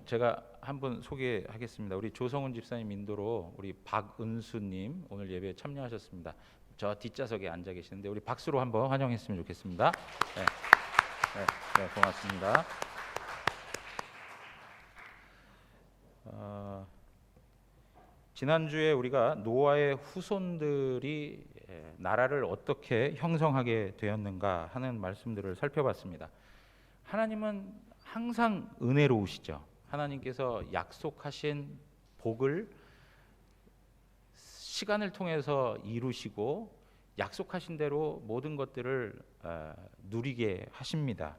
제가 한분 소개하겠습니다. 우리 조성훈 집사님 인도로 우리 박은수님 오늘 예배에 참여하셨습니다. 저 뒷좌석에 앉아 계시는데 우리 박수로 한번 환영했으면 좋겠습니다. 네, 네, 고맙습니다. 지난주에 우리가 노아의 후손들이 나라를 어떻게 형성하게 되었는가 하는 말씀들을 살펴봤습니다. 하나님은 항상 은혜로우시죠. 하나님께서 약속하신 복을 시간을 통해서 이루시고 약속하신 대로 모든 것들을 누리게 하십니다.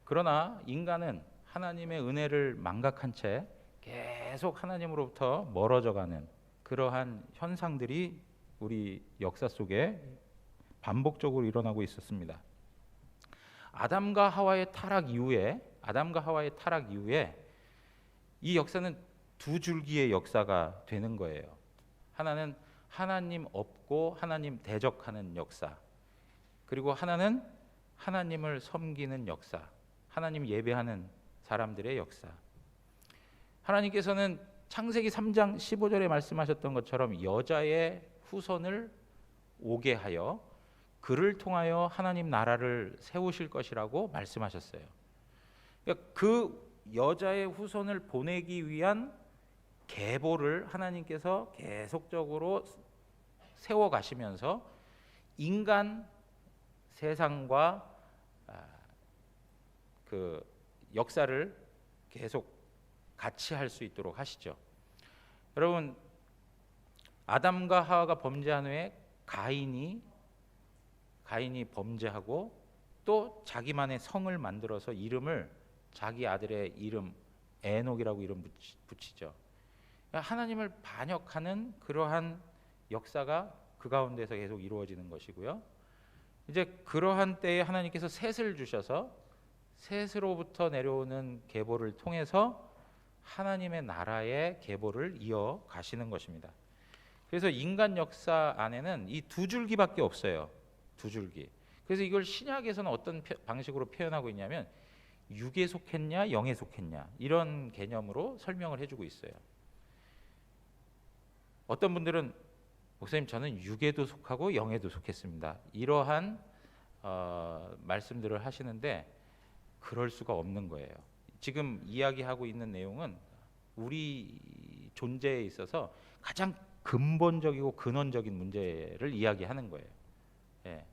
그러나 인간은 하나님의 은혜를 망각한 채 계속 하나님으로부터 멀어져가는 그러한 현상들이 우리 역사 속에 반복적으로 일어나고 있었습니다. 아담과 하와의 타락 이후에 이 역사는 두 줄기의 역사가 되는 거예요. 하나는 하나님 없고 하나님 대적하는 역사, 그리고 하나는 하나님을 섬기는 역사, 하나님 예배하는 사람들의 역사. 하나님께서는 창세기 3장 15절에 말씀하셨던 것처럼 여자의 후손을 오게 하여 그를 통하여 하나님 나라를 세우실 것이라고 말씀하셨어요. 그러니까 그 여자의 후손을 보내기 위한 계보를 하나님께서 계속적으로 세워 가시면서 인간 세상과 그 역사를 계속 같이 할 수 있도록 하시죠. 여러분, 아담과 하와가 범죄한 후에 가인이 범죄하고 또 자기만의 성을 만들어서 이름을 자기 아들의 이름 에녹이라고 이름 붙이죠. 하나님을 반역하는 그러한 역사가 그 가운데서 계속 이루어지는 것이고요. 이제 그러한 때에 하나님께서 셋을 주셔서 셋으로부터 내려오는 계보를 통해서 하나님의 나라의 계보를 이어 가시는 것입니다. 그래서 인간 역사 안에는 이 두 줄기밖에 없어요. 두 줄기. 그래서 이걸 신약에서는 어떤 방식으로 표현하고 있냐면 육에 속했냐 영에 속했냐 이런 개념으로 설명을 해주고 있어요. 어떤 분들은 목사님 저는 육에도 속하고 영에도 속했습니다. 이러한 말씀들을 하시는데 그럴 수가 없는 거예요. 지금 이야기하고 있는 내용은 우리 존재에 있어서 가장 근본적이고 근원적인 문제를 이야기하는 거예요. 예.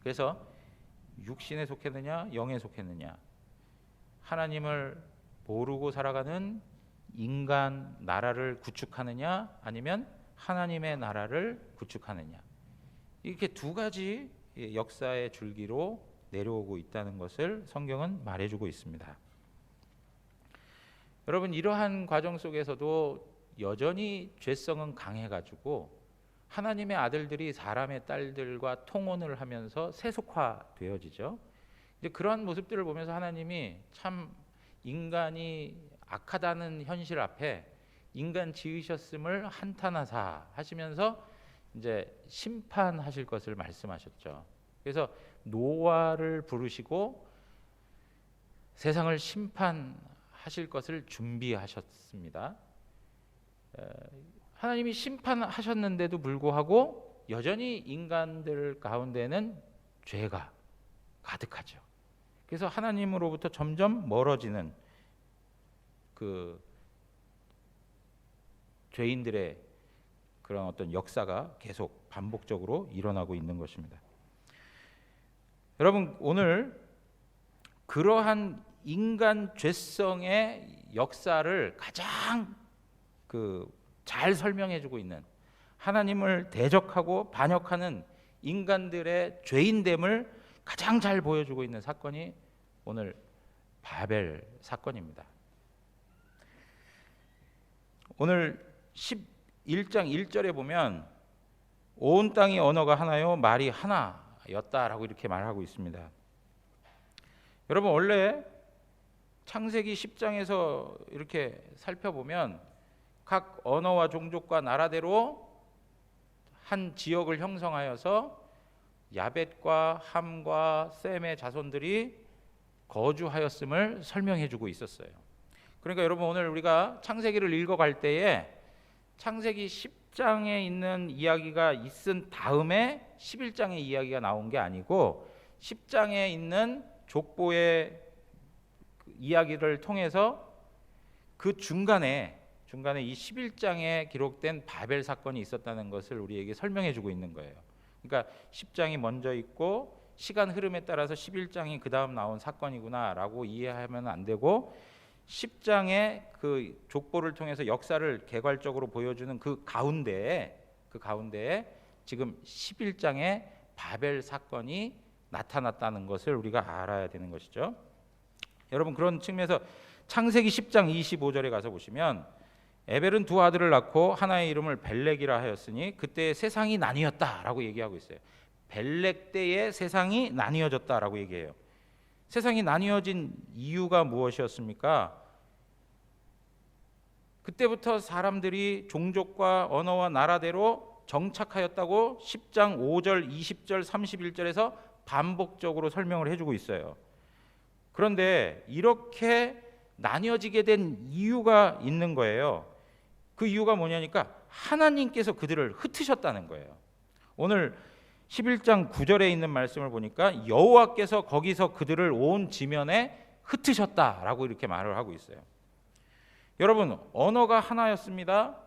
그래서 육신에 속했느냐 영에 속했느냐, 하나님을 모르고 살아가는 인간 나라를 구축하느냐 아니면 하나님의 나라를 구축하느냐, 이렇게 두 가지 역사의 줄기로 내려오고 있다는 것을 성경은 말해주고 있습니다. 여러분, 이러한 과정 속에서도 여전히 죄성은 강해가지고 하나님의 아들들이 사람의 딸들과 통혼을 하면서 세속화되어지죠. 이제 그러한 모습들을 보면서 하나님이 참 인간이 악하다는 현실 앞에 인간 지으셨음을 한탄하사 하시면서 이제 심판하실 것을 말씀하셨죠. 그래서 노아를 부르시고 세상을 심판하실 것을 준비하셨습니다. 하나님이 심판하셨는데도 불구하고 여전히 인간들 가운데는 죄가 가득하죠. 그래서 하나님으로부터 점점 멀어지는 그 죄인들의 그런 어떤 역사가 계속 반복적으로 일어나고 있는 것입니다. 여러분, 오늘 그러한 인간 죄성의 역사를 가장 잘 설명해주고 있는, 하나님을 대적하고 반역하는 인간들의 죄인됨을 가장 잘 보여주고 있는 사건이 오늘 바벨 사건입니다. 오늘 11장 1절에 보면 온 땅이 언어가 하나요 말이 하나였다라고 이렇게 말하고 있습니다. 여러분, 원래 창세기 10장에서 이렇게 살펴보면 각 언어와 종족과 나라대로 한 지역을 형성하여서 야벳과 함과 셈의 자손들이 거주하였음을 설명해주고 있었어요. 그러니까 여러분 오늘 우리가 창세기를 읽어갈 때에 창세기 10장에 있는 이야기가 있은 다음에 11장의 이야기가 나온 게 아니고 10장에 있는 족보의 이야기를 통해서 그 중간에 이 11장에 기록된 바벨 사건이 있었다는 것을 우리에게 설명해 주고 있는 거예요. 그러니까 10장이 먼저 있고 시간 흐름에 따라서 11장이 그 다음 나온 사건이구나라고 이해하면 안 되고 10장의 그 족보를 통해서 역사를 개괄적으로 보여주는 그 가운데에 지금 11장의 바벨 사건이 나타났다는 것을 우리가 알아야 되는 것이죠. 여러분 그런 측면에서 창세기 10장 25절에 가서 보시면 에벨은 두 아들을 낳고 하나의 이름을 벨렉이라 하였으니 그때 세상이 나뉘었다라고 얘기하고 있어요. 벨렉 때에 세상이 나뉘어졌다라고 얘기해요. 세상이 나뉘어진 이유가 무엇이었습니까? 그때부터 사람들이 종족과 언어와 나라대로 정착하였다고 10장 5절, 20절, 31절에서 반복적으로 설명을 해주고 있어요. 그런데 이렇게 나뉘어지게 된 이유가 있는 거예요. 그 이유가 뭐냐니까 하나님께서 그들을 흩으셨다는 거예요. 오늘 11장 9절에 있는 말씀을 보니까 여호와께서 거기서 그들을 온 지면에 흩으셨다라고 이렇게 말을 하고 있어요. 여러분 언어가 하나였습니다.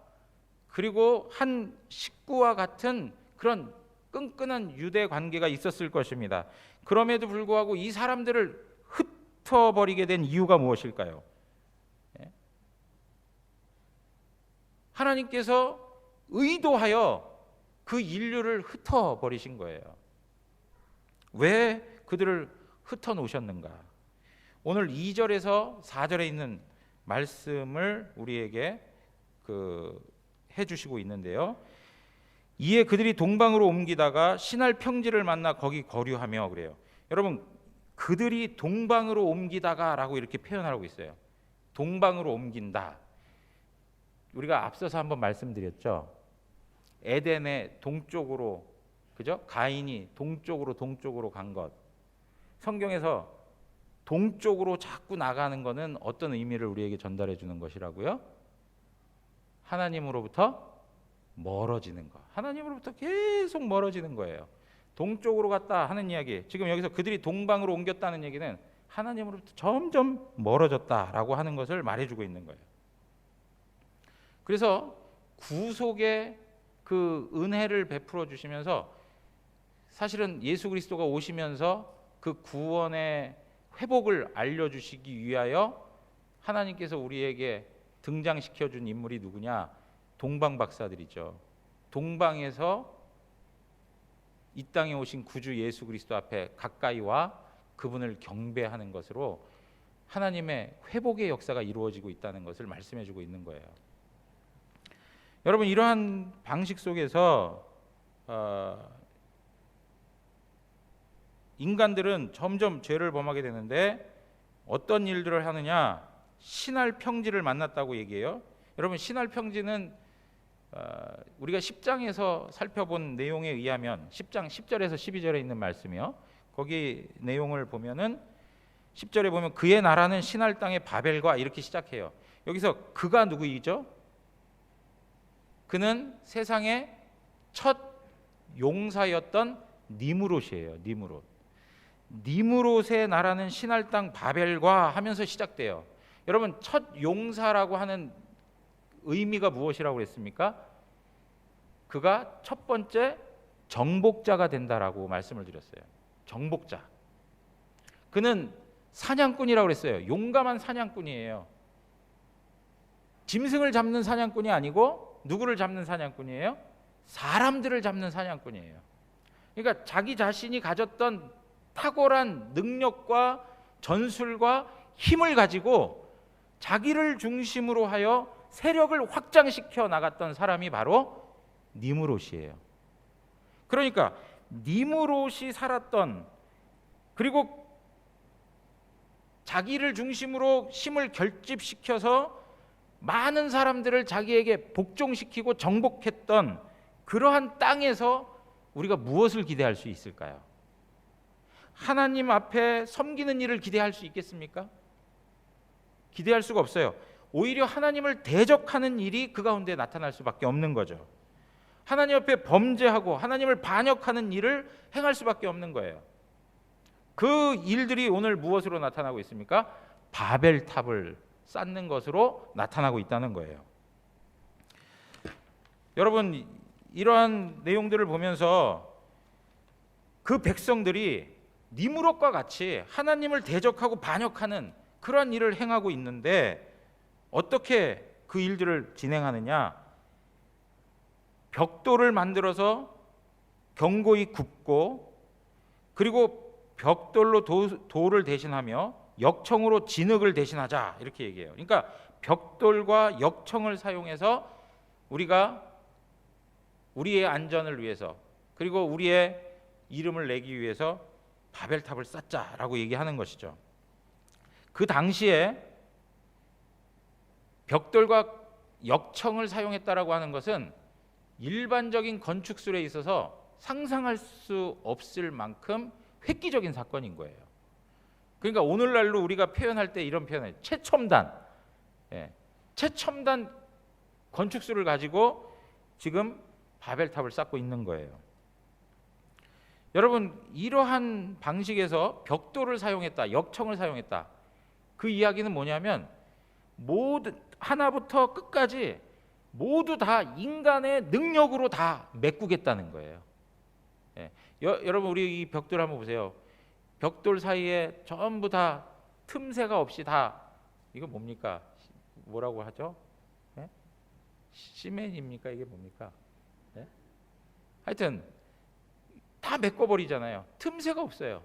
그리고 한 식구와 같은 그런 끈끈한 유대 관계가 있었을 것입니다. 그럼에도 불구하고 이 사람들을 흩어버리게 된 이유가 무엇일까요? 하나님께서 의도하여 그 인류를 흩어버리신 거예요. 왜 그들을 흩어놓으셨는가? 오늘 2절에서 4절에 있는 말씀을 우리에게 해주시고 있는데요. 이에 그들이 동방으로 옮기다가 신할 평지를 만나 거기 거류하며 그래요. 여러분 그들이 동방으로 옮기다가라고 이렇게 표현하고 있어요. 동방으로 옮긴다. 우리가 앞서서 한번 말씀드렸죠. 에덴의 동쪽으로, 그죠? 가인이 동쪽으로 간 것. 성경에서 동쪽으로 자꾸 나가는 것은 어떤 의미를 우리에게 전달해 주는 것이라고요? 하나님으로부터 멀어지는 것. 하나님으로부터 계속 멀어지는 거예요. 동쪽으로 갔다 하는 이야기. 지금 여기서 그들이 동방으로 옮겼다는 얘기는 하나님으로부터 점점 멀어졌다라고 하는 것을 말해주고 있는 거예요. 그래서 구속의 그 은혜를 베풀어 주시면서 사실은 예수 그리스도가 오시면서 그 구원의 회복을 알려주시기 위하여 하나님께서 우리에게 등장시켜 준 인물이 누구냐? 동방 박사들이죠. 동방에서 이 땅에 오신 구주 예수 그리스도 앞에 가까이 와 그분을 경배하는 것으로 하나님의 회복의 역사가 이루어지고 있다는 것을 말씀해 주고 있는 거예요. 여러분 이러한 방식 속에서 인간들은 점점 죄를 범하게 되는데 어떤 일들을 하느냐? 신할 평지를 만났다고 얘기해요. 여러분 신할 평지는 우리가 10장에서 살펴본 내용에 의하면 10장 10절에서 12절에 있는 말씀이요. 거기 내용을 보면은 10절에 보면 그의 나라는 신할 땅의 바벨과 이렇게 시작해요. 여기서 그가 누구이죠? 그는 세상의 첫 용사였던 니무롯이에요. 니무롯의 나라는 신할 땅 바벨과 하면서 시작돼요. 여러분 첫 용사라고 하는 의미가 무엇이라고 그랬습니까? 그가 첫 번째 정복자가 된다라고 말씀을 드렸어요. 정복자. 그는 사냥꾼이라고 그랬어요. 용감한 사냥꾼이에요. 짐승을 잡는 사냥꾼이 아니고 누구를 잡는 사냥꾼이에요? 사람들을 잡는 사냥꾼이에요. 그러니까 자기 자신이 가졌던 탁월한 능력과 전술과 힘을 가지고 자기를 중심으로 하여 세력을 확장시켜 나갔던 사람이 바로 니무롯이에요. 그러니까 니무롯이 살았던, 그리고 자기를 중심으로 힘을 결집시켜서 많은 사람들을 자기에게 복종시키고 정복했던 그러한 땅에서 우리가 무엇을 기대할 수 있을까요? 하나님 앞에 섬기는 일을 기대할 수 있겠습니까? 기대할 수가 없어요. 오히려 하나님을 대적하는 일이 그 가운데 나타날 수밖에 없는 거죠. 하나님 앞에 범죄하고 하나님을 반역하는 일을 행할 수밖에 없는 거예요. 그 일들이 오늘 무엇으로 나타나고 있습니까? 바벨탑을 쌓는 것으로 나타나고 있다는 거예요. 여러분, 이러한 내용들을 보면서 그 백성들이 니무롯과 같이 하나님을 대적하고 반역하는 그러한 일을 행하고 있는데 어떻게 그 일들을 진행하느냐? 벽돌을 만들어서 견고히 굽고, 그리고 벽돌로 돌을 대신하며 역청으로 진흙을 대신하자, 이렇게 얘기해요. 그러니까 벽돌과 역청을 사용해서 우리가 우리의 안전을 위해서, 그리고 우리의 이름을 내기 위해서 바벨탑을 쌓자라고 얘기하는 것이죠. 그 당시에 벽돌과 역청을 사용했다라고 하는 것은 일반적인 건축술에 있어서 상상할 수 없을 만큼 획기적인 사건인 거예요. 그러니까 오늘날로 우리가 표현할 때 이런 표현을 최첨단, 최첨단 건축술을 가지고 지금 바벨탑을 쌓고 있는 거예요. 여러분, 이러한 방식에서 벽돌을 사용했다, 역청을 사용했다, 그 이야기는 뭐냐면 모든 하나부터 끝까지 모두 다 인간의 능력으로 다 메꾸겠다는 거예요. 여러분, 우리 이 벽돌 한번 보세요. 벽돌 사이에 전부 다 틈새가 없이 다, 이거 뭡니까? 뭐라고 하죠? 시멘입니까? 이게 뭡니까? 하여튼 다 메꿔버리잖아요. 틈새가 없어요.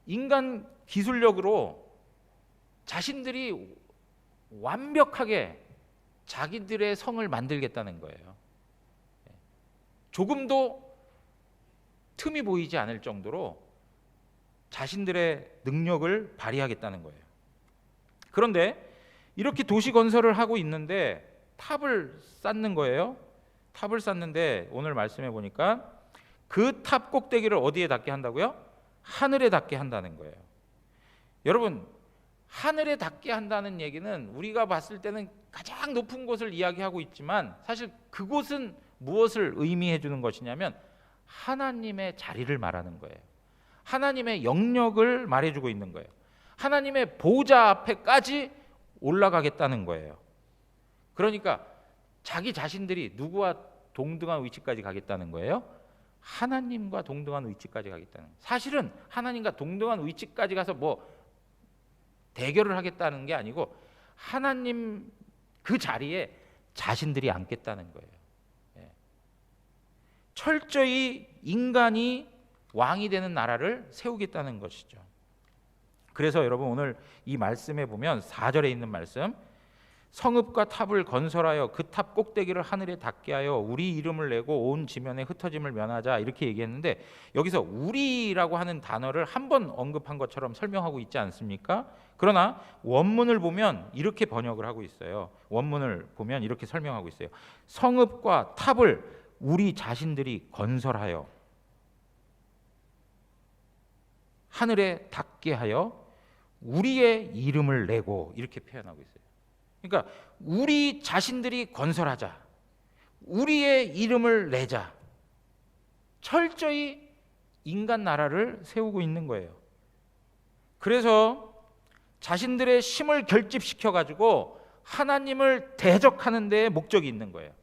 인간 기술력으로 자신들이 완벽하게 자기들의 성을 만들겠다는 거예요. 조금도 틈이 보이지 않을 정도로 자신들의 능력을 발휘하겠다는 거예요. 그런데 이렇게 도시 건설을 하고 있는데 탑을 쌓는 거예요. 탑을 쌓는데 오늘 말씀해 보니까 그 탑 꼭대기를 어디에 닿게 한다고요? 하늘에 닿게 한다는 거예요. 여러분, 하늘에 닿게 한다는 얘기는 우리가 봤을 때는 가장 높은 곳을 이야기하고 있지만 사실 그곳은 무엇을 의미해 주는 것이냐면 하나님의 자리를 말하는 거예요. 하나님의 영역을 말해주고 있는 거예요. 하나님의 보좌 앞에까지 올라가겠다는 거예요. 그러니까 자기 자신들이 누구와 동등한 위치까지 가겠다는 거예요? 하나님과 동등한 위치까지 가겠다는 거예요. 사실은 하나님과 동등한 위치까지 가서 뭐 대결을 하겠다는 게 아니고 하나님 그 자리에 자신들이 앉겠다는 거예요. 철저히 인간이 왕이 되는 나라를 세우겠다는 것이죠. 그래서 여러분, 오늘 이 말씀에 보면 4절에 있는 말씀, 성읍과 탑을 건설하여 그 탑 꼭대기를 하늘에 닿게 하여 우리 이름을 내고 온 지면에 흩어짐을 면하자, 이렇게 얘기했는데 여기서 우리라고 하는 단어를 한 번 언급한 것처럼 설명하고 있지 않습니까? 그러나 원문을 보면 이렇게 번역을 하고 있어요. 원문을 보면 이렇게 설명하고 있어요. 성읍과 탑을 우리 자신들이 건설하여 하늘에 닿게 하여 우리의 이름을 내고, 이렇게 표현하고 있어요. 그러니까 우리 자신들이 건설하자, 우리의 이름을 내자, 철저히 인간 나라를 세우고 있는 거예요. 그래서 자신들의 힘을 결집시켜 가지고 하나님을 대적하는 데에 목적이 있는 거예요.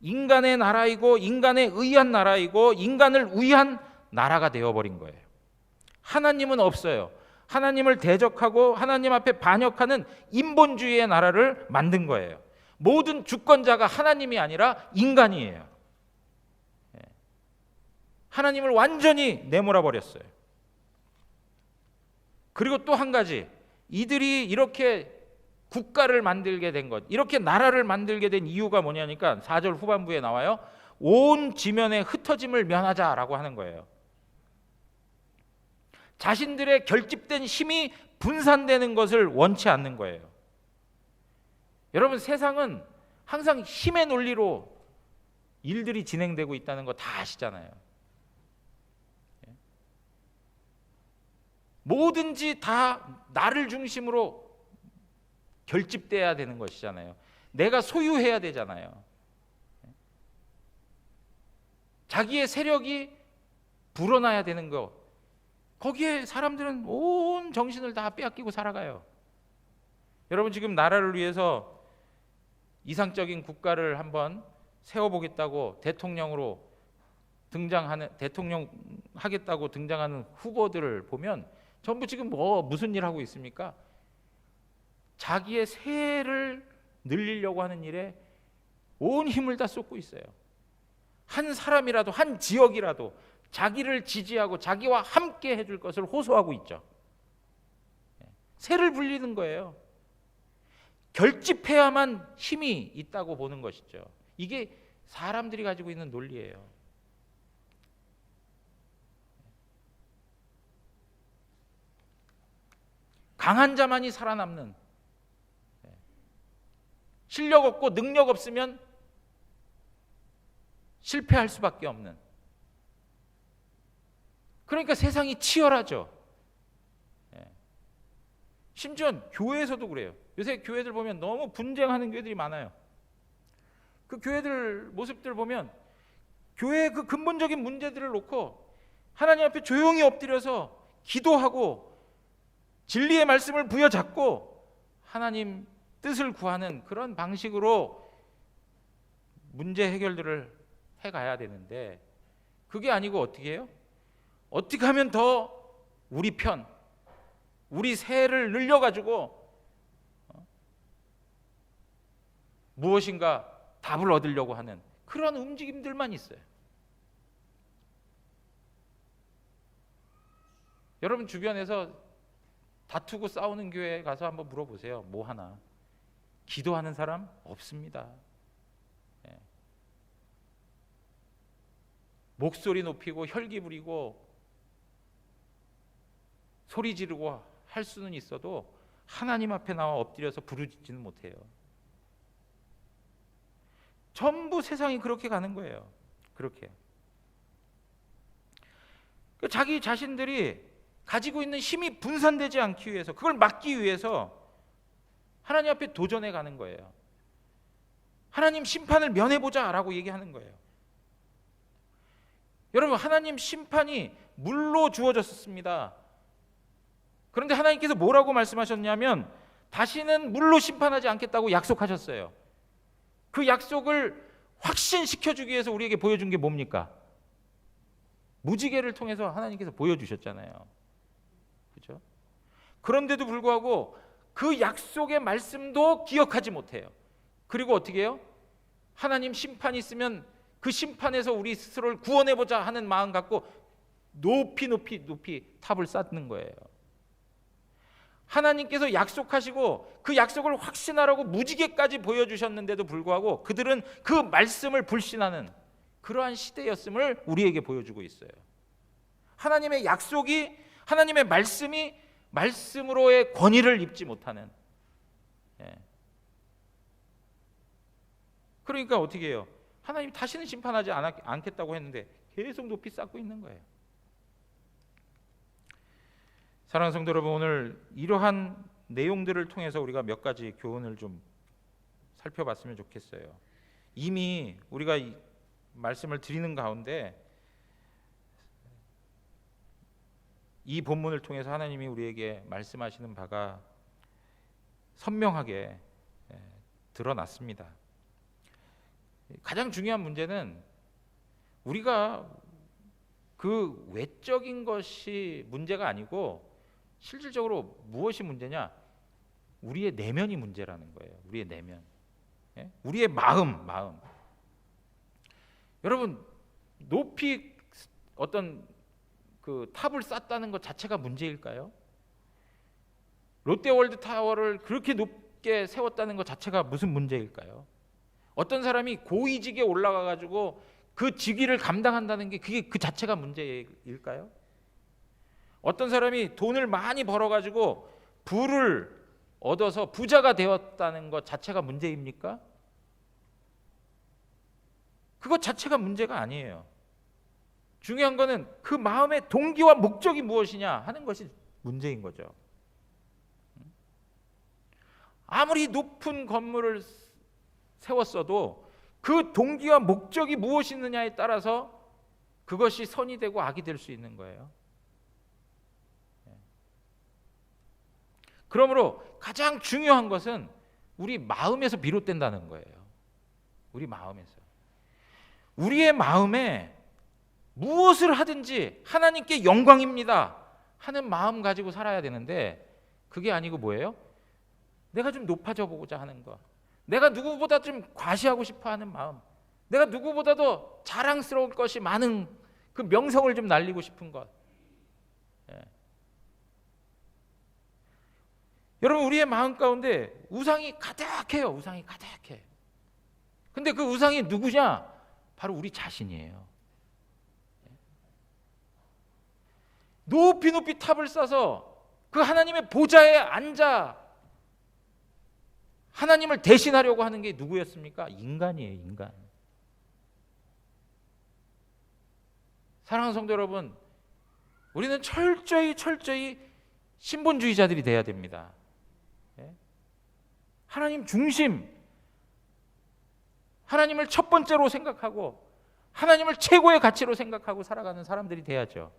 인간의 나라이고 인간에 의한 나라이고 인간을 위한 나라가 되어버린 거예요. 하나님은 없어요. 하나님을 대적하고 하나님 앞에 반역하는 인본주의의 나라를 만든 거예요. 모든 주권자가 하나님이 아니라 인간이에요. 하나님을 완전히 내몰아 버렸어요. 그리고 또 한 가지, 이들이 이렇게 국가를 만들게 된 것, 이렇게 나라를 만들게 된 이유가 뭐냐니까 4절 후반부에 나와요. 온 지면에 흩어짐을 면하자라고 하는 거예요. 자신들의 결집된 힘이 분산되는 것을 원치 않는 거예요. 여러분, 세상은 항상 힘의 논리로 일들이 진행되고 있다는 거 다 아시잖아요. 뭐든지 다 나를 중심으로 결집돼야 되는 것이잖아요. 내가 소유해야 되잖아요. 자기의 세력이 불어나야 되는 거. 거기에 사람들은 온 정신을 다 빼앗기고 살아가요. 여러분, 지금 나라를 위해서 이상적인 국가를 한번 세워보겠다고 대통령 하겠다고 등장하는 후보들을 보면 전부 지금 무슨 일 하고 있습니까? 자기의 세를 늘리려고 하는 일에 온 힘을 다 쏟고 있어요. 한 사람이라도, 한 지역이라도 자기를 지지하고 자기와 함께 해줄 것을 호소하고 있죠. 세를 불리는 거예요. 결집해야만 힘이 있다고 보는 것이죠. 이게 사람들이 가지고 있는 논리예요. 강한 자만이 살아남는, 실력 없고 능력 없으면 실패할 수밖에 없는, 그러니까 세상이 치열하죠. 심지어 교회에서도 그래요. 요새 교회들 보면 너무 분쟁하는 교회들이 많아요. 그 교회들 모습들 보면 교회의 그 근본적인 문제들을 놓고 하나님 앞에 조용히 엎드려서 기도하고 진리의 말씀을 부여잡고 하나님 뜻을 구하는 그런 방식으로 문제 해결들을 해가야 되는데, 그게 아니고 어떻게 해요? 어떻게 하면 더 우리 편, 우리 세를 늘려가지고 무엇인가 답을 얻으려고 하는 그런 움직임들만 있어요. 여러분 주변에서 다투고 싸우는 교회에 가서 한번 물어보세요. 뭐 하나? 기도하는 사람 없습니다. 목소리 높이고 혈기 부리고 소리 지르고 할 수는 있어도 하나님 앞에 나와 엎드려서 부르짖지는 못해요. 전부 세상이 그렇게 가는 거예요. 그렇게. 자기 자신들이 가지고 있는 힘이 분산되지 않기 위해서, 그걸 막기 위해서 하나님 앞에 도전해 가는 거예요. 하나님 심판을 면해보자라고 얘기하는 거예요. 여러분, 하나님 심판이 물로 주어졌습니다. 그런데 하나님께서 뭐라고 말씀하셨냐면 다시는 물로 심판하지 않겠다고 약속하셨어요. 그 약속을 확신시켜주기 위해서 우리에게 보여준 게 뭡니까? 무지개를 통해서 하나님께서 보여주셨잖아요. 그렇죠? 그런데도 불구하고 그 약속의 말씀도 기억하지 못해요. 그리고 어떻게 해요? 하나님 심판이 있으면 그 심판에서 우리 스스로를 구원해보자 하는 마음 갖고 높이 탑을 쌓는 거예요. 하나님께서 약속하시고 그 약속을 확신하라고 무지개까지 보여주셨는데도 불구하고 그들은 그 말씀을 불신하는 그러한 시대였음을 우리에게 보여주고 있어요. 하나님의 약속이, 하나님의 말씀이 말씀으로의 권위를 입지 못하는. 그러니까 어떻게 해요? 하나님 다시는 심판하지 않겠다고 했는데 계속 높이 쌓고 있는 거예요. 사랑하는 성도 여러분, 오늘 이러한 내용들을 통해서 우리가 몇 가지 교훈을 좀 살펴봤으면 좋겠어요. 이미 우리가 이 말씀을 드리는 가운데 이 본문을 통해서 하나님이 우리에게 말씀하시는 바가 선명하게 드러났습니다. 가장 중요한 문제는 우리가 그 외적인 것이 문제가 아니고 실질적으로 무엇이 문제냐? 우리의 내면이 문제라는 거예요. 우리의 내면, 우리의 마음. 여러분, 높이 어떤 그 탑을 쌓았다는 것 자체가 문제일까요? 롯데월드 타워를 그렇게 높게 세웠다는 것 자체가 무슨 문제일까요? 어떤 사람이 고위직에 올라가 가지고 그 직위를 감당한다는 게 그게 그 자체가 문제일까요? 어떤 사람이 돈을 많이 벌어 가지고 부를 얻어서 부자가 되었다는 것 자체가 문제입니까? 그것 자체가 문제가 아니에요. 중요한 거는 그 마음의 동기와 목적이 무엇이냐 하는 것이 문제인 거죠. 아무리 높은 건물을 세웠어도 그 동기와 목적이 무엇이느냐에 따라서 그것이 선이 되고 악이 될 수 있는 거예요. 그러므로 가장 중요한 것은 우리 마음에서 비롯된다는 거예요. 우리 마음에서. 우리의 마음에 무엇을 하든지 하나님께 영광입니다 하는 마음 가지고 살아야 되는데, 그게 아니고 뭐예요? 내가 좀 높아져 보고자 하는 거, 내가 누구보다 좀 과시하고 싶어 하는 마음, 내가 누구보다도 자랑스러울 것이 많은 그 명성을 좀 날리고 싶은 것. 여러분, 우리의 마음 가운데 우상이 가득해요. 우상이 가득해. 근데 그 우상이 누구냐? 바로 우리 자신이에요. 높이 높이 탑을 쌓아서 그 하나님의 보좌에 앉아 하나님을 대신하려고 하는 게 누구였습니까? 인간이에요. 인간. 사랑하는 성도 여러분, 우리는 철저히 신본주의자들이 돼야 됩니다. 하나님 중심, 하나님을 첫 번째로 생각하고 하나님을 최고의 가치로 생각하고 살아가는 사람들이 돼야죠.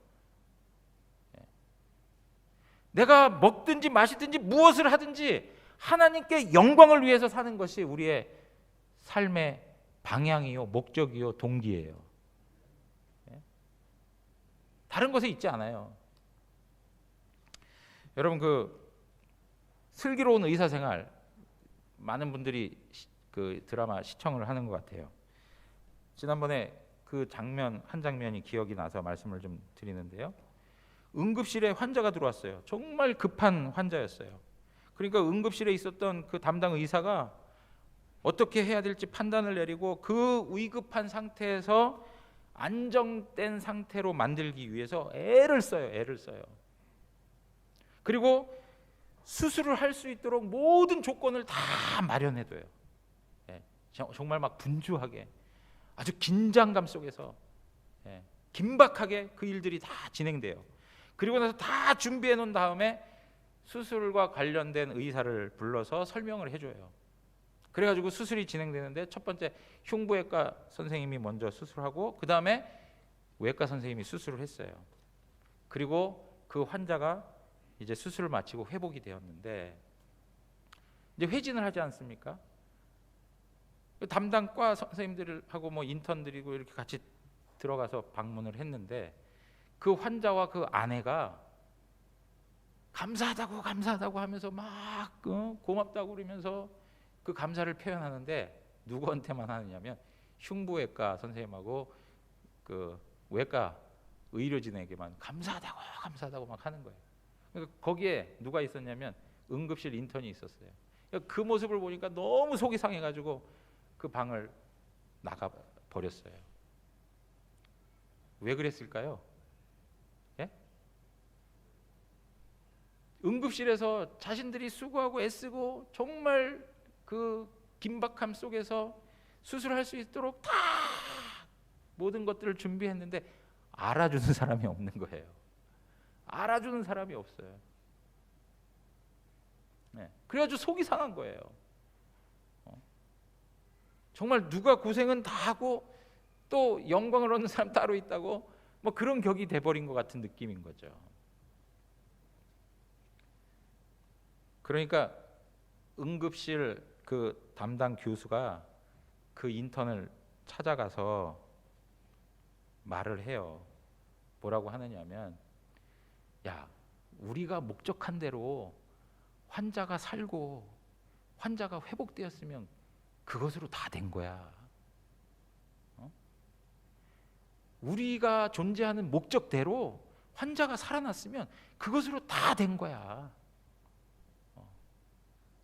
내가 먹든지 마시든지 무엇을 하든지 하나님께 영광을 위해서 사는 것이 우리의 삶의 방향이요, 목적이요, 동기예요. 다른 것에 있지 않아요. 여러분, 그 슬기로운 의사생활 많은 분들이 그 드라마 시청을 하는 것 같아요. 지난번에 그 장면, 한 장면이 기억이 나서 말씀을 좀 드리는데요. 응급실에 환자가 들어왔어요. 정말 급한 환자였어요. 그러니까 응급실에 있었던 그 담당 의사가 어떻게 해야 될지 판단을 내리고 그 위급한 상태에서 안정된 상태로 만들기 위해서 애를 써요. 그리고 수술을 할 수 있도록 모든 조건을 다 마련해둬요. 정말 막 분주하게, 아주 긴장감 속에서 긴박하게 그 일들이 다 진행돼요. 그리고 나서 다 준비해 놓은 다음에 수술과 관련된 의사를 불러서 설명을 해줘요. 그래가지고 수술이 진행되는데 첫 번째 흉부외과 선생님이 먼저 수술하고 그 다음에 외과 선생님이 수술을 했어요. 그리고 그 환자가 이제 수술을 마치고 회복이 되었는데 이제 회진을 하지 않습니까? 담당과 선생님들하고 뭐 인턴들이고 이렇게 같이 들어가서 방문을 했는데 그 환자와 그 아내가 감사하다고 하면서 막 고맙다고 그러면서 그 감사를 표현하는데 누구한테만 하느냐면 흉부외과 선생님하고 그 외과 의료진에게만 감사하다고 막 하는 거예요. 그러니까 거기에 누가 있었냐면 응급실 인턴이 있었어요. 그러니까 그 모습을 보니까 너무 속이 상해가지고 그 방을 나가 버렸어요. 왜 그랬을까요? 예? 응급실에서 자신들이 수고하고 애쓰고 정말 그 긴박함 속에서 수술할 수 있도록 다 모든 것들을 준비했는데 알아주는 사람이 없는 거예요. 알아주는 사람이 없어요. 그래가지고 속이 상한 거예요. 정말 누가 고생은 다 하고 또 영광을 얻는 사람 따로 있다고 뭐 그런 격이 돼버린 것 같은 느낌인 거죠. 그러니까 응급실 그 담당 교수가 그 인턴을 찾아가서 말을 해요. 뭐라고 하느냐면, 야, 우리가 목적한 대로 환자가 살고 환자가 회복되었으면 그것으로 다 된 거야. 우리가 존재하는 목적대로 환자가 살아났으면 그것으로 다 된 거야.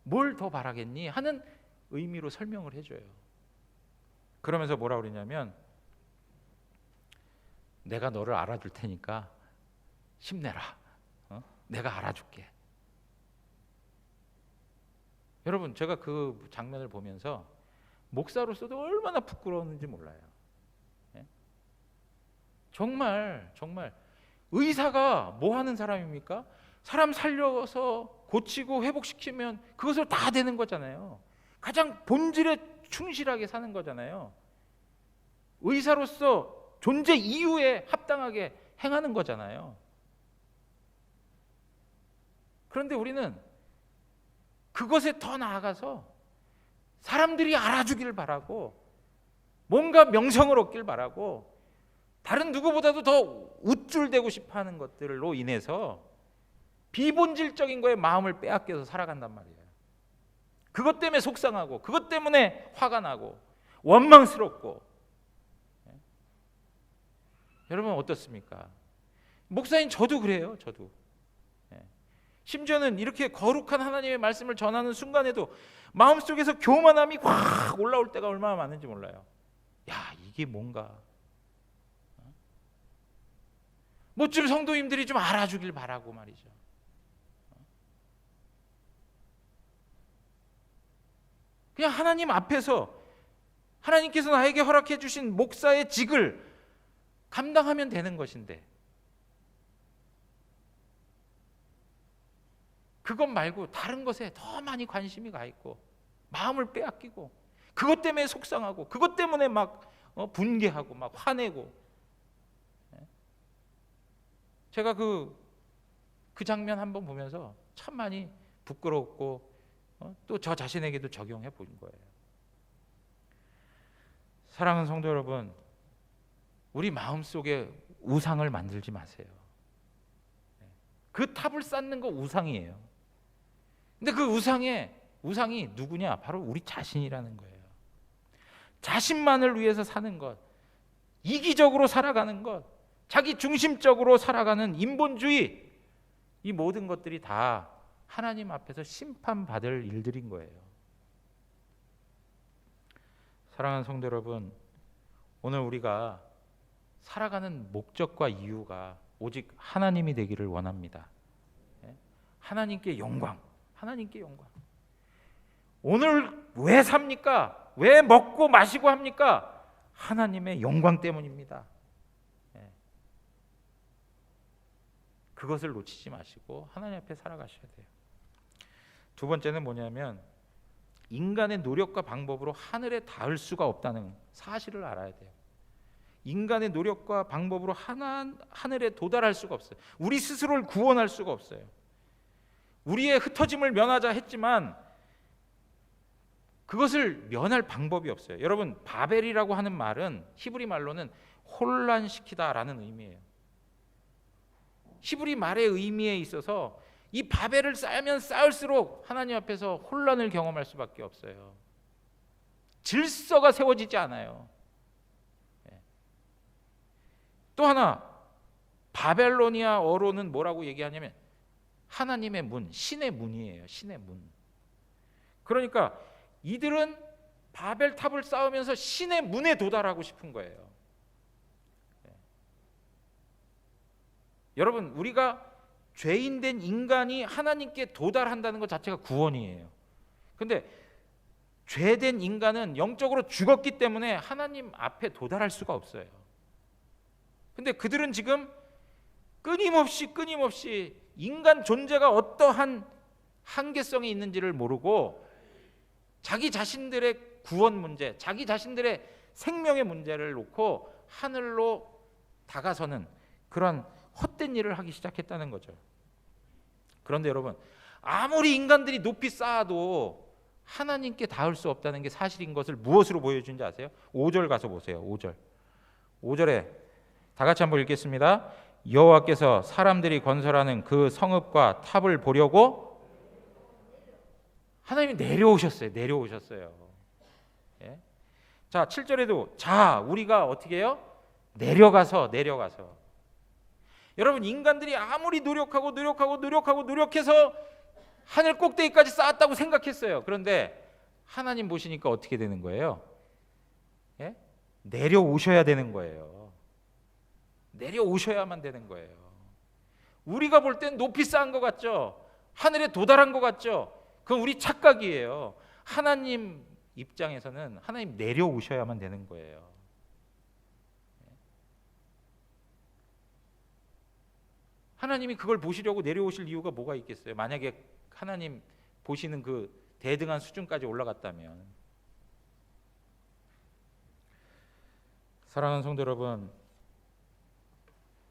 뭘 더 바라겠니? 하는 의미로 설명을 해줘요. 그러면서 뭐라 그러냐면, 내가 너를 알아줄 테니까 힘내라. 내가 알아줄게. 여러분, 제가 그 장면을 보면서 목사로서도 얼마나 부끄러웠는지 몰라요. 정말 의사가 뭐 하는 사람입니까? 사람 살려서 고치고 회복시키면 그것을 다 되는 거잖아요. 가장 본질에 충실하게 사는 거잖아요. 의사로서 존재 이유에 합당하게 행하는 거잖아요. 그런데 우리는 그것에 더 나아가서 사람들이 알아주길 바라고 뭔가 명성을 얻길 바라고 다른 누구보다도 더 우쭐대고 싶어하는 것들로 인해서 비본질적인 거에 마음을 빼앗겨서 살아간단 말이에요. 그것 때문에 속상하고 그것 때문에 화가 나고 원망스럽고. 여러분 어떻습니까? 목사님 저도 그래요. 저도. 심지어는 이렇게 거룩한 하나님의 말씀을 전하는 순간에도 마음속에서 교만함이 확 올라올 때가 얼마나 많은지 몰라요. 야, 이게 뭔가. 뭐 좀 성도님들이 좀 알아주길 바라고 말이죠. 그냥 하나님 앞에서 하나님께서 나에게 허락해 주신 목사의 직을 감당하면 되는 것인데 그것 말고 다른 것에 더 많이 관심이 가 있고 마음을 빼앗기고 그것 때문에 속상하고 그것 때문에 막 분개하고 막 화내고. 제가 그 장면 한번 보면서 참 많이 부끄럽고 또 저 자신에게도 적용해 본 거예요. 사랑하는 성도 여러분, 우리 마음속에 우상을 만들지 마세요. 그 탑을 쌓는 거 우상이에요. 근데 그 우상이 누구냐? 바로 우리 자신이라는 거예요. 자신만을 위해서 사는 것, 이기적으로 살아가는 것, 자기 중심적으로 살아가는 인본주의, 이 모든 것들이 다 하나님 앞에서 심판받을 일들인 거예요. 사랑하는 성도 여러분, 오늘 우리가 살아가는 목적과 이유가 오직 하나님이 되기를 원합니다. 하나님께 영광, 하나님께 영광. 오늘 왜 삽니까? 왜 먹고 마시고 합니까? 하나님의 영광 때문입니다. 그것을 놓치지 마시고 하나님 앞에 살아가셔야 돼요. 두 번째는 뭐냐면 인간의 노력과 방법으로 하늘에 닿을 수가 없다는 사실을 알아야 돼요. 인간의 노력과 방법으로 하늘에 도달할 수가 없어요. 우리 스스로를 구원할 수가 없어요. 우리의 흩어짐을 면하자 했지만 그것을 면할 방법이 없어요. 여러분, 바벨이라고 하는 말은 히브리 말로는 혼란시키다라는 의미예요. 히브리 말의 의미에 있어서 이 바벨을 쌓으면 쌓을수록 하나님 앞에서 혼란을 경험할 수밖에 없어요. 질서가 세워지지 않아요. 또 하나, 바벨로니아어로는 뭐라고 얘기하냐면 하나님의 문, 신의 문이에요. 신의 문. 그러니까 이들은 바벨탑을 쌓으면서 신의 문에 도달하고 싶은 거예요. 여러분, 우리가 죄인된 인간이 하나님께 도달한다는 것 자체가 구원이에요. 근데 죄된 인간은 영적으로 죽었기 때문에 하나님 앞에 도달할 수가 없어요. 근데 그들은 지금 끊임없이 인간 존재가 어떠한 한계성이 있는지를 모르고 자기 자신들의 구원 문제, 자기 자신들의 생명의 문제를 놓고 하늘로 다가서는 그런 헛된 일을 하기 시작했다는 거죠. 그런데 여러분, 아무리 인간들이 높이 쌓아도 하나님께 닿을 수 없다는 게 사실인 것을 무엇으로 보여주는지 아세요? 5절 가서 보세요. 5절에 다 같이 한번 읽겠습니다. 여호와께서 사람들이 건설하는 그 성읍과 탑을 보려고 하나님이 내려오셨어요. 예? 자, 7절에도 자, 우리가 어떻게 해요? 내려가서 여러분, 인간들이 아무리 노력해서 하늘 꼭대기까지 쌓았다고 생각했어요. 그런데 하나님 보시니까 어떻게 되는 거예요? 예? 내려오셔야 되는 거예요. 내려오셔야만 되는 거예요. 우리가 볼 땐 높이 쌓은 것 같죠? 하늘에 도달한 것 같죠? 그건 우리 착각이에요. 하나님 입장에서는 하나님 내려오셔야만 되는 거예요. 하나님이 그걸 보시려고 내려오실 이유가 뭐가 있겠어요? 만약에 하나님 보시는 그 대등한 수준까지 올라갔다면. 사랑하는 성도 여러분,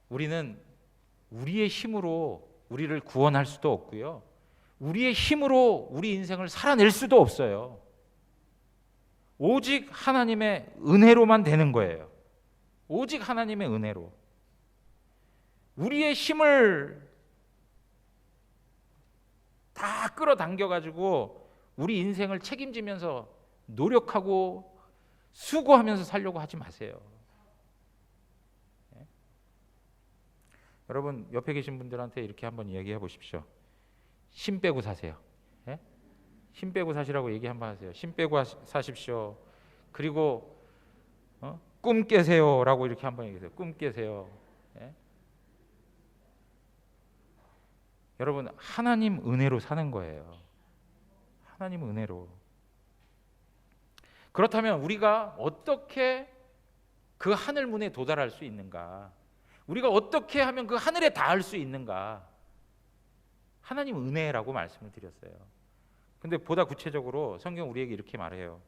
우리는 우리의 힘으로 우리를 구원할 수도 없고요, 우리의 힘으로 우리 인생을 살아낼 수도 없어요. 오직 하나님의 은혜로만 되는 거예요. 오직 하나님의 은혜로. 우리의 힘을 다 끌어당겨 가지고 우리 인생을 책임지면서 노력하고 수고하면서 살려고 하지 마세요. 예? 여러분 옆에 계신 분들한테 이렇게 한번 얘기해 보십시오. 힘 빼고 사세요. 예? 힘 빼고 사시라고 얘기 한번 하세요. 힘 빼고 사십시오. 그리고 꿈 깨세요라고 이렇게 한번 얘기해요. 꿈 깨세요. 예? 여러분 하나님 은혜로 사는 거예요. 하나님 은혜로. 그렇다면 우리가 어떻게 그 하늘 문에 도달할 수 있는가? 우리가 어떻게 하면 그 하늘에 닿을 수 있는가? 하나님 은혜라고 말씀을 드렸어요. 근데 보다 구체적으로 성경 우리에게 이렇게 말해요.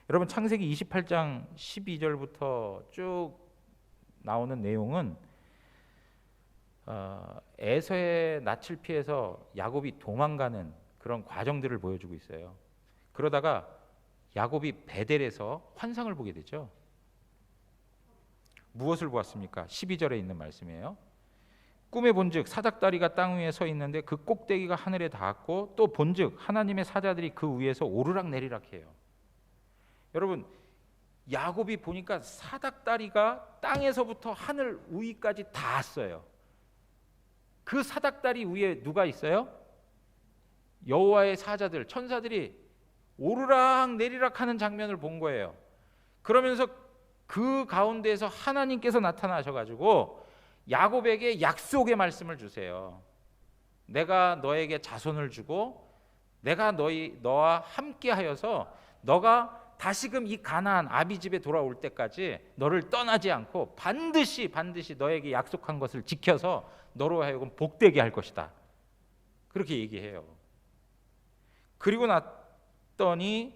여러분 창세기 28장 12절부터 쭉 나오는 내용은 에서의 낯을 피해서 야곱이 도망가는 그런 과정들을 보여주고 있어요. 그러다가 야곱이 베델에서 환상을 보게 되죠. 무엇을 보았습니까? 12절에 있는 말씀이에요. 꿈에 본즉 사닥다리가 땅 위에 서 있는데 그 꼭대기가 하늘에 닿았고 또 본즉 하나님의 사자들이 그 위에서 오르락 내리락 해요. 여러분 야곱이 보니까 사닥다리가 땅에서부터 하늘 위까지 닿았어요. 그 사닥다리 위에 누가 있어요? 여호와의 사자들, 천사들이 오르락 내리락 하는 장면을 본 거예요. 그러면서 그 가운데에서 하나님께서 나타나셔가지고 야곱에게 약속의 말씀을 주세요. 내가 너에게 자손을 주고 내가 너와 함께하여서 너가 다시금 이 가나안 아비 집에 돌아올 때까지 너를 떠나지 않고 반드시 너에게 약속한 것을 지켜서 너로 하여금 복되게 할 것이다. 그렇게 얘기해요. 그리고 났더니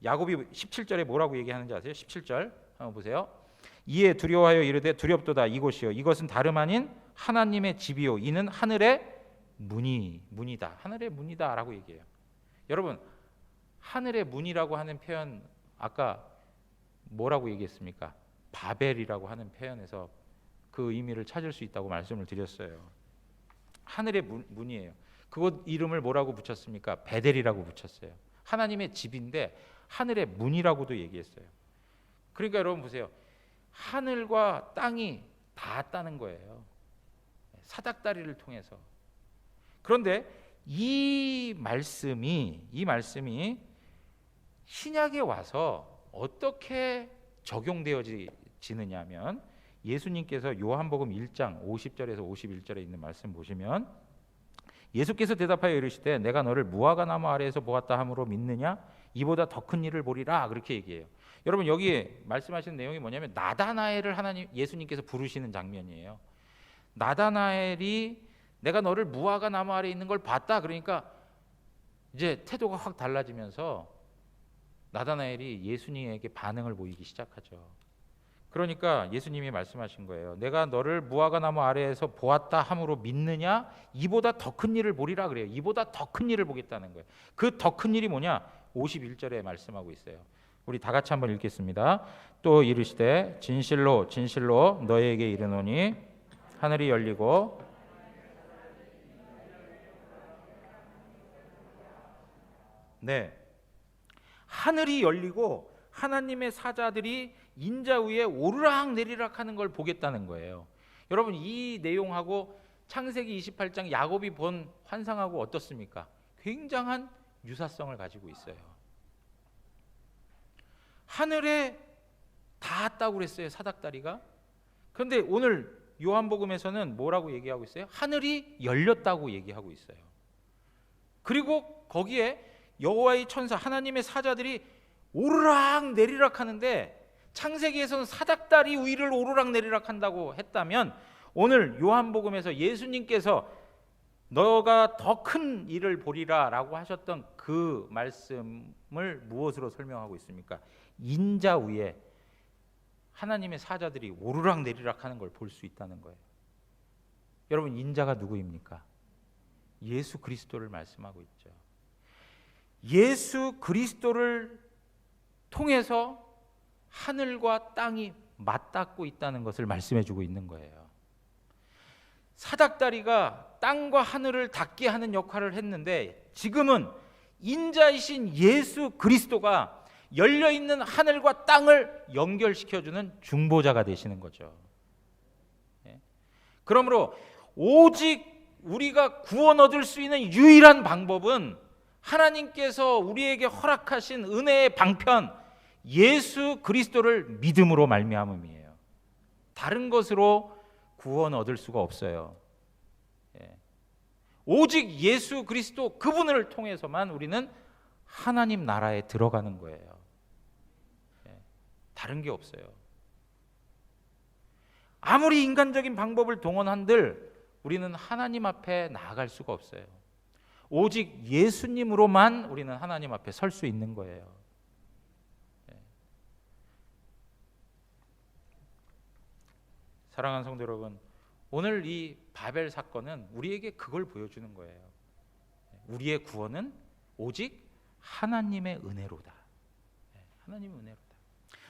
야곱이 17절에 뭐라고 얘기하는지 아세요? 17절 한번 보세요. 이에 두려워하여 이르되 두렵도다 이곳이요 이것은 다름 아닌 하나님의 집이요 이는 하늘의 문이다. 하늘의 문이다라고 얘기해요. 여러분 하늘의 문이라고 하는 표현 아까 뭐라고 얘기했습니까? 바벨이라고 하는 표현에서 그 의미를 찾을 수 있다고 말씀을 드렸어요. 하늘의 문이에요. 그곳 이름을 뭐라고 붙였습니까? 베델이라고 붙였어요. 하나님의 집인데 하늘의 문이라고도 얘기했어요. 그러니까 여러분 보세요. 하늘과 땅이 닿았다는 거예요. 사닥다리를 통해서. 그런데 이 말씀이 신약에 와서 어떻게 적용되어지느냐면 예수님께서 요한복음 1장 50절에서 51절에 있는 말씀 보시면 예수께서 대답하여 이르시되 내가 너를 무화과나무 아래에서 보았다 함으로 믿느냐? 이보다 더 큰 일을 보리라. 그렇게 얘기해요. 여러분 여기에 말씀하시는 내용이 뭐냐면 나다나엘을 예수님께서 부르시는 장면이에요. 나다나엘이 내가 너를 무화과나무 아래에 있는 걸 봤다. 그러니까 이제 태도가 확 달라지면서 나다나엘이 예수님에게 반응을 보이기 시작하죠. 그러니까 예수님이 말씀하신 거예요. 내가 너를 무화과나무 아래에서 보았다 함으로 믿느냐? 이보다 더 큰 일을 보리라 그래요. 이보다 더 큰 일을 보겠다는 거예요. 그 더 큰 일이 뭐냐? 51절에 말씀하고 있어요. 우리 다 같이 한번 읽겠습니다. 또 이르시되 진실로 진실로 너희에게 이르노니 하늘이 열리고 하늘이 열리고 하나님의 사자들이 인자 위에 오르락 내리락 하는 걸 보겠다는 거예요. 여러분 이 내용하고 창세기 28장 야곱이 본 환상하고 어떻습니까? 굉장한 유사성을 가지고 있어요. 하늘에 닿았다고 그랬어요. 사닥다리가. 그런데 오늘 요한복음에서는 뭐라고 얘기하고 있어요? 하늘이 열렸다고 얘기하고 있어요. 그리고 거기에 여호와의 천사 하나님의 사자들이 오르락 내리락 하는데 창세기에서는 사닥다리 위를 오르락 내리락 한다고 했다면 오늘 요한복음에서 예수님께서 너가 더 큰 일을 보리라 라고 하셨던 그 말씀을 무엇으로 설명하고 있습니까? 인자 위에 하나님의 사자들이 오르락 내리락 하는 걸 볼 수 있다는 거예요. 여러분, 인자가 누구입니까? 예수 그리스도를 말씀하고 있죠. 예수 그리스도를 통해서 하늘과 땅이 맞닿고 있다는 것을 말씀해 주고 있는 거예요. 사닥다리가 땅과 하늘을 닿게 하는 역할을 했는데 지금은 인자이신 예수 그리스도가 열려있는 하늘과 땅을 연결시켜주는 중보자가 되시는 거죠. 그러므로 오직 우리가 구원 얻을 수 있는 유일한 방법은 하나님께서 우리에게 허락하신 은혜의 방편 예수 그리스도를 믿음으로 말미암음이에요. 다른 것으로 구원 얻을 수가 없어요. 오직 예수 그리스도 그분을 통해서만 우리는 하나님 나라에 들어가는 거예요. 다른 게 없어요. 아무리 인간적인 방법을 동원한들 우리는 하나님 앞에 나아갈 수가 없어요. 오직 예수님으로만 우리는 하나님 앞에 설 수 있는 거예요. 사랑하는 성도 여러분, 오늘 이 바벨 사건은 우리에게 그걸 보여주는 거예요. 우리의 구원은 오직 하나님의 은혜로다. 하나님의 은혜로다.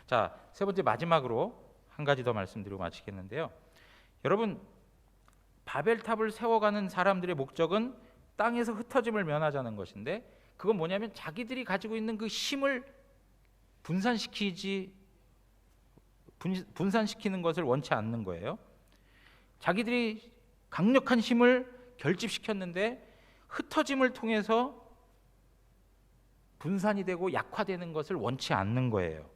자, 세 번째 마지막으로 한 가지 더 말씀드리고 마치겠는데요. 여러분, 바벨탑을 세워가는 사람들의 목적은 땅에서 흩어짐을 면하자는 것인데 그건 뭐냐면 자기들이 가지고 있는 그 힘을 분산시키는 것을 원치 않는 거예요. 자기들이 강력한 힘을 결집시켰는데 흩어짐을 통해서 분산이 되고 약화되는 것을 원치 않는 거예요.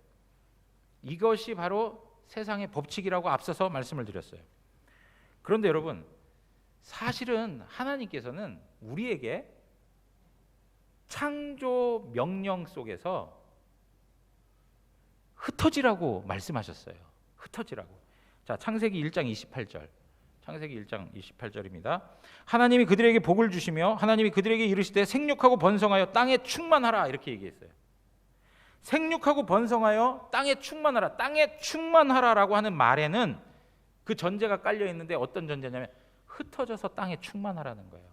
이것이 바로 세상의 법칙이라고 앞서서 말씀을 드렸어요. 그런데 여러분, 사실은 하나님께서는 우리에게 창조 명령 속에서 흩어지라고 말씀하셨어요. 흩어지라고. 자, 창세기 1장 28절. 창세기 1장 28절입니다. 하나님이 그들에게 복을 주시며 하나님이 그들에게 이르시되 생육하고 번성하여 땅에 충만하라 이렇게 얘기했어요. 생육하고 번성하여 땅에 충만하라. 땅에 충만하라라고 하는 말에는 그 전제가 깔려 있는데 어떤 전제냐면 흩어져서 땅에 충만하라는 거예요.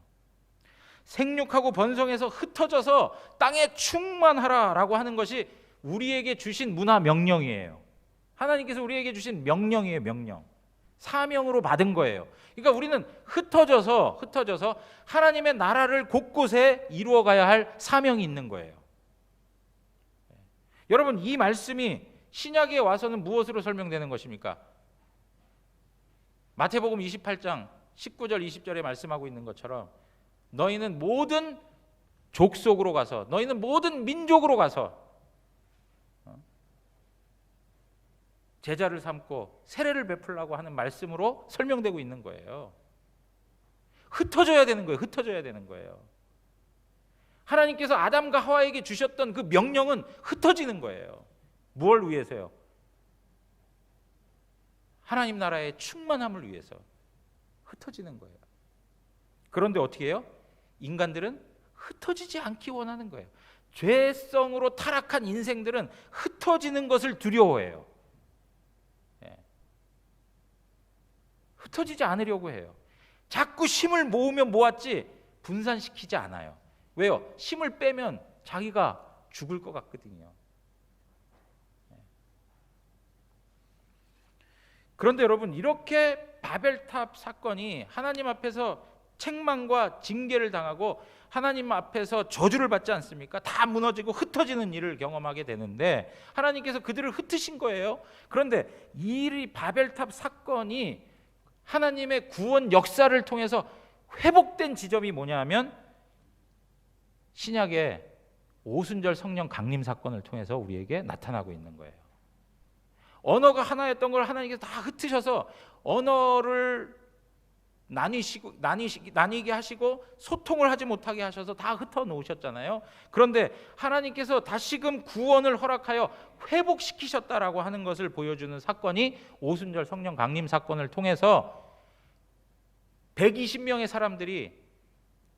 생육하고 번성해서 흩어져서 땅에 충만하라라고 하는 것이 우리에게 주신 문화 명령이에요. 하나님께서 우리에게 주신 명령이에요. 명령. 사명으로 받은 거예요. 그러니까 우리는 흩어져서 하나님의 나라를 곳곳에 이루어가야 할 사명이 있는 거예요. 여러분, 이 말씀이 신약에 와서는 무엇으로 설명되는 것입니까? 마태복음 28장 19절 20절에 말씀하고 있는 것처럼 너희는 모든 족속으로 가서 너희는 모든 민족으로 가서 제자를 삼고 세례를 베풀라고 하는 말씀으로 설명되고 있는 거예요. 흩어져야 되는 거예요. 흩어져야 되는 거예요. 하나님께서 아담과 하와에게 주셨던 그 명령은 흩어지는 거예요. 무엇을 위해서요? 하나님 나라의 충만함을 위해서 흩어지는 거예요. 그런데 어떻게 해요? 인간들은 흩어지지 않기 원하는 거예요. 죄성으로 타락한 인생들은 흩어지는 것을 두려워해요. 흩어지지 않으려고 해요. 자꾸 힘을 모으면 모았지 분산시키지 않아요. 왜요? 힘을 빼면 자기가 죽을 것 같거든요. 그런데 여러분, 이렇게 바벨탑 사건이 하나님 앞에서 책망과 징계를 당하고 하나님 앞에서 저주를 받지 않습니까? 다 무너지고 흩어지는 일을 경험하게 되는데 하나님께서 그들을 흩으신 거예요. 그런데 이 바벨탑 사건이 하나님의 구원 역사를 통해서 회복된 지점이 뭐냐 하면 신약의 오순절 성령 강림 사건을 통해서 우리에게 나타나고 있는 거예요. 언어가 하나였던 걸 하나님께서 다 흩으셔서 언어를 나뉘게 하시고 소통을 하지 못하게 하셔서 다 흩어 놓으셨잖아요. 그런데 하나님께서 다시금 구원을 허락하여 회복시키셨다라고 하는 것을 보여주는 사건이 오순절 성령 강림 사건을 통해서 120명의 사람들이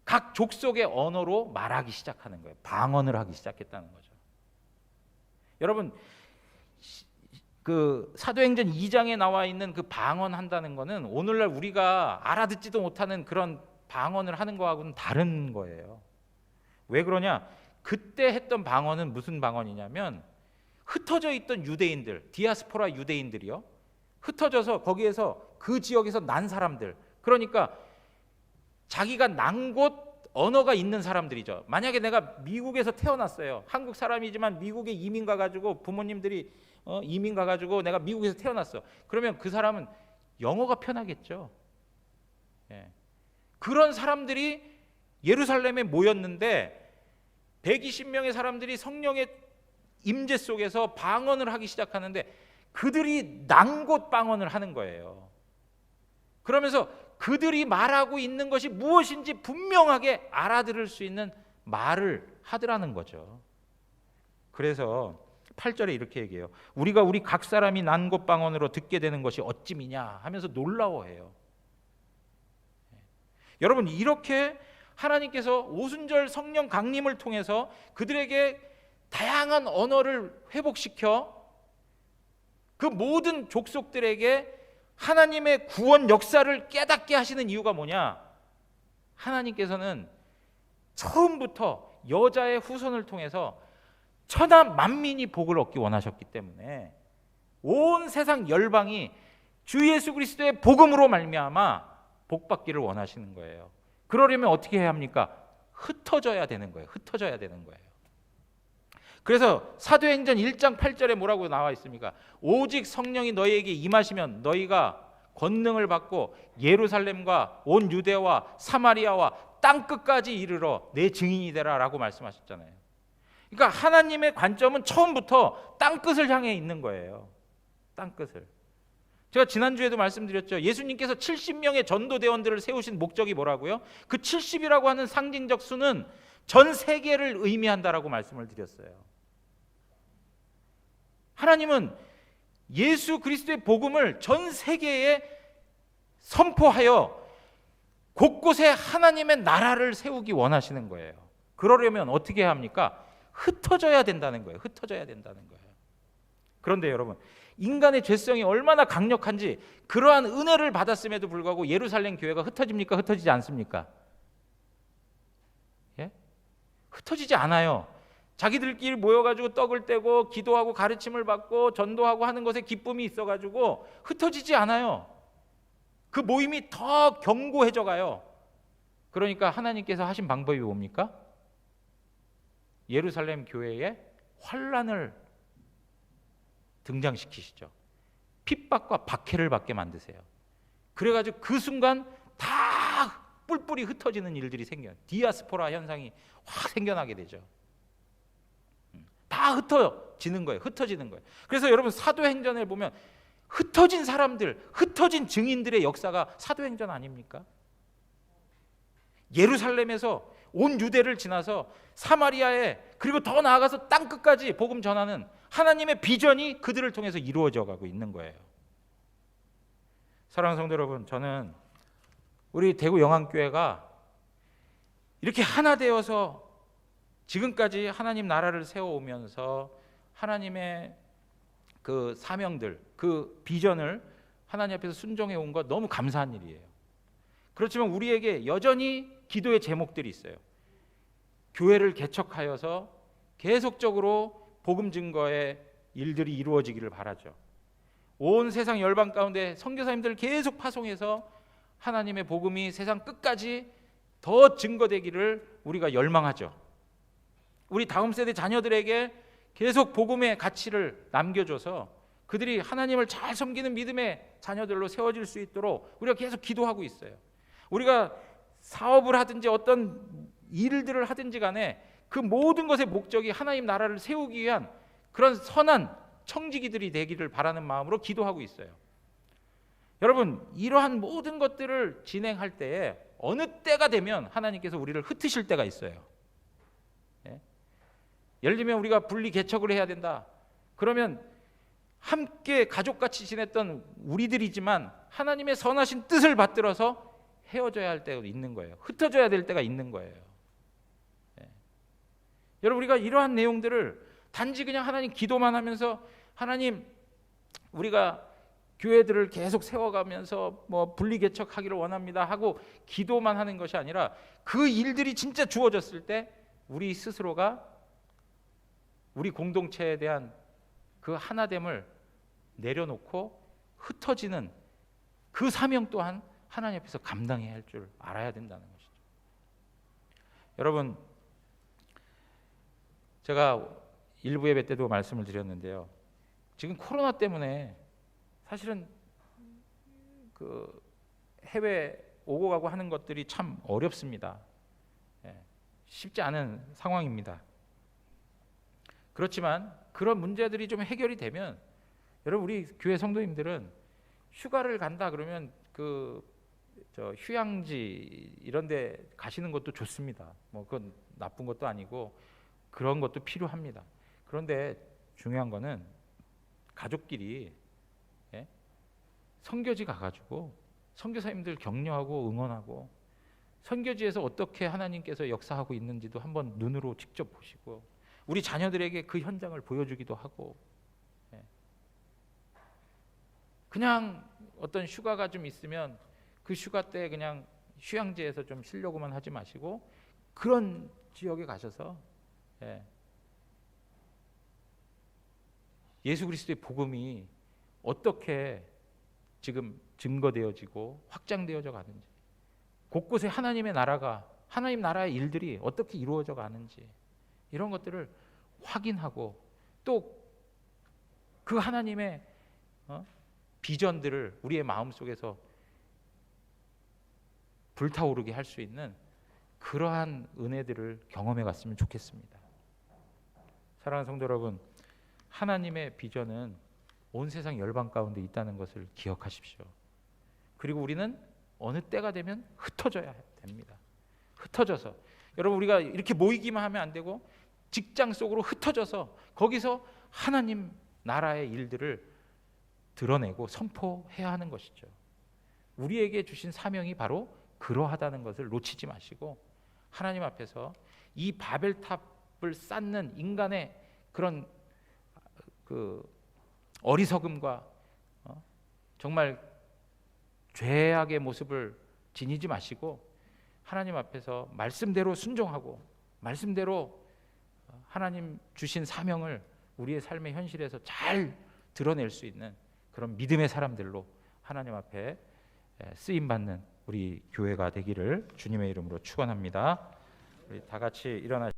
각 족속의 언어로 말하기 시작하는 거예요. 방언을 하기 시작했다는 거죠. 여러분, 그 사도행전 2장에 나와 있는 그 방언한다는 거는 오늘날 우리가 알아듣지도 못하는 그런 방언을 하는 거하고는 다른 거예요. 왜 그러냐? 그때 했던 방언은 무슨 방언이냐면 흩어져 있던 유대인들, 디아스포라 유대인들이요, 흩어져서 거기에서 그 지역에서 난 사람들, 그러니까 자기가 난 곳 언어가 있는 사람들이죠. 만약에 내가 미국에서 태어났어요. 한국 사람이지만 미국에 이민 가가지고 부모님들이 이민 가가지고 내가 미국에서 태어났어. 그러면 그 사람은 영어가 편하겠죠. 예. 그런 사람들이 예루살렘에 모였는데 120명의 사람들이 성령의 임재 속에서 방언을 하기 시작하는데 그들이 난 곳 방언을 하는 거예요. 그러면서 그들이 말하고 있는 것이 무엇인지 분명하게 알아들을 수 있는 말을 하더라는 거죠. 그래서 8절에 이렇게 얘기해요. 우리가 우리 각 사람이 난 곳 방언으로 듣게 되는 것이 어찌미냐 하면서 놀라워해요. 여러분, 이렇게 하나님께서 오순절 성령 강림을 통해서 그들에게 다양한 언어를 회복시켜 그 모든 족속들에게 하나님의 구원 역사를 깨닫게 하시는 이유가 뭐냐? 하나님께서는 처음부터 여자의 후손을 통해서 천하 만민이 복을 얻기 원하셨기 때문에 온 세상 열방이 주 예수 그리스도의 복음으로 말미암아 복 받기를 원하시는 거예요. 그러려면 어떻게 해야 합니까? 흩어져야 되는 거예요. 흩어져야 되는 거예요. 그래서 사도행전 1장 8절에 뭐라고 나와 있습니까? 오직 성령이 너희에게 임하시면 너희가 권능을 받고 예루살렘과 온 유대와 사마리아와 땅 끝까지 이르러 내 증인이 되라라고 말씀하셨잖아요. 그러니까 하나님의 관점은 처음부터 땅 끝을 향해 있는 거예요. 땅 끝을. 제가 지난주에도 말씀드렸죠. 예수님께서 70명의 전도대원들을 세우신 목적이 뭐라고요? 그 70이라고 하는 상징적 수는 전 세계를 의미한다라고 말씀을 드렸어요. 하나님은 예수 그리스도의 복음을 전 세계에 선포하여 곳곳에 하나님의 나라를 세우기 원하시는 거예요. 그러려면 어떻게 해야 합니까? 흩어져야 된다는 거예요. 흩어져야 된다는 거예요. 그런데 여러분, 인간의 죄성이 얼마나 강력한지 그러한 은혜를 받았음에도 불구하고 예루살렘 교회가 흩어집니까? 흩어지지 않습니까? 예? 흩어지지 않아요. 자기들끼리 모여가지고 떡을 떼고 기도하고 가르침을 받고 전도하고 하는 것에 기쁨이 있어가지고 흩어지지 않아요. 그 모임이 더 견고해져 가요. 그러니까 하나님께서 하신 방법이 뭡니까? 예루살렘 교회에 환란을 등장시키시죠. 핍박과 박해를 받게 만드세요. 그래가지고 그 순간 다 뿔뿔이 흩어지는 일들이 생겨요. 디아스포라 현상이 확 생겨나게 되죠. 다 흩어지는 거예요. 흩어지는 거예요. 그래서 여러분, 사도행전을 보면 흩어진 사람들, 흩어진 증인들의 역사가 사도행전 아닙니까? 예루살렘에서 온 유대를 지나서 사마리아에, 그리고 더 나아가서 땅 끝까지 복음 전하는 하나님의 비전이 그들을 통해서 이루어져 가고 있는 거예요. 사랑하는 성도 여러분, 저는 우리 대구 영안교회가 이렇게 하나 되어서 지금까지 하나님 나라를 세워오면서 하나님의 그 사명들, 그 비전을 하나님 앞에서 순종해 온 것 너무 감사한 일이에요. 그렇지만 우리에게 여전히 기도의 제목들이 있어요. 교회를 개척하여서 계속적으로 복음 증거의 일들이 이루어지기를 바라죠. 온 세상 열방 가운데 선교사님들을 계속 파송해서 하나님의 복음이 세상 끝까지 더 증거되기를 우리가 열망하죠. 우리 다음 세대 자녀들에게 계속 복음의 가치를 남겨줘서 그들이 하나님을 잘 섬기는 믿음의 자녀들로 세워질 수 있도록 우리가 계속 기도하고 있어요. 우리가 사업을 하든지 어떤 일들을 하든지 간에 그 모든 것의 목적이 하나님 나라를 세우기 위한 그런 선한 청지기들이 되기를 바라는 마음으로 기도하고 있어요. 여러분, 이러한 모든 것들을 진행할 때에 어느 때가 되면 하나님께서 우리를 흩으실 때가 있어요. 예? 예를 들면 우리가 분리 개척을 해야 된다. 그러면 함께 가족같이 지냈던 우리들이지만 하나님의 선하신 뜻을 받들어서 헤어져야 할 때가 있는 거예요. 흩어져야 될 때가 있는 거예요. 예. 여러분, 우리가 이러한 내용들을 단지 그냥 하나님 기도만 하면서 하나님 우리가 교회들을 계속 세워가면서 뭐 분리개척하기를 원합니다 하고 기도만 하는 것이 아니라 그 일들이 진짜 주어졌을 때 우리 스스로가 우리 공동체에 대한 그 하나됨을 내려놓고 흩어지는 그 사명 또한 하나님 앞에서 감당해야 할 줄 알아야 된다는 것이죠. 여러분, 제가 일부 예배 때도 말씀을 드렸는데요. 지금 코로나 때문에 사실은 그 해외 오고 가고 하는 것들이 참 어렵습니다. 예, 쉽지 않은 상황입니다. 그렇지만 그런 문제들이 좀 해결이 되면 여러분, 우리 교회 성도님들은 휴가를 간다 그러면 휴양지 이런 데 가시는 것도 좋습니다. 뭐 그건 나쁜 것도 아니고 그런 것도 필요합니다. 그런데 중요한 거는 가족끼리 선교지 가가지고 선교사님들 격려하고 응원하고 선교지에서 어떻게 하나님께서 역사하고 있는지도 한번 눈으로 직접 보시고 우리 자녀들에게 그 현장을 보여주기도 하고, 그냥 어떤 휴가가 좀 있으면 그 휴가 때 그냥 휴양지에서 좀 쉬려고만 하지 마시고 그런 지역에 가셔서 예수 그리스도의 복음이 어떻게 지금 증거되어지고 확장되어져 가는지, 곳곳에 하나님의 나라가, 하나님 나라의 일들이 어떻게 이루어져 가는지 이런 것들을 확인하고 또 그 하나님의 비전들을 우리의 마음속에서 불타오르게 할 수 있는 그러한 은혜들을 경험해 갔으면 좋겠습니다. 사랑하는 성도 여러분, 하나님의 비전은 온 세상 열방 가운데 있다는 것을 기억하십시오. 그리고 우리는 어느 때가 되면 흩어져야 됩니다. 흩어져서 여러분, 우리가 이렇게 모이기만 하면 안 되고 직장 속으로 흩어져서 거기서 하나님 나라의 일들을 드러내고 선포해야 하는 것이죠. 우리에게 주신 사명이 바로 그러하다는 것을 놓치지 마시고 하나님 앞에서 이 바벨탑을 쌓는 인간의 그런 그 어리석음과 정말 죄악의 모습을 지니지 마시고 하나님 앞에서 말씀대로 순종하고 말씀대로 하나님 주신 사명을 우리의 삶의 현실에서 잘 드러낼 수 있는 그런 믿음의 사람들로 하나님 앞에 쓰임받는 우리 교회가 되기를 주님의 이름으로 축원합니다. 우리 다 같이 일어나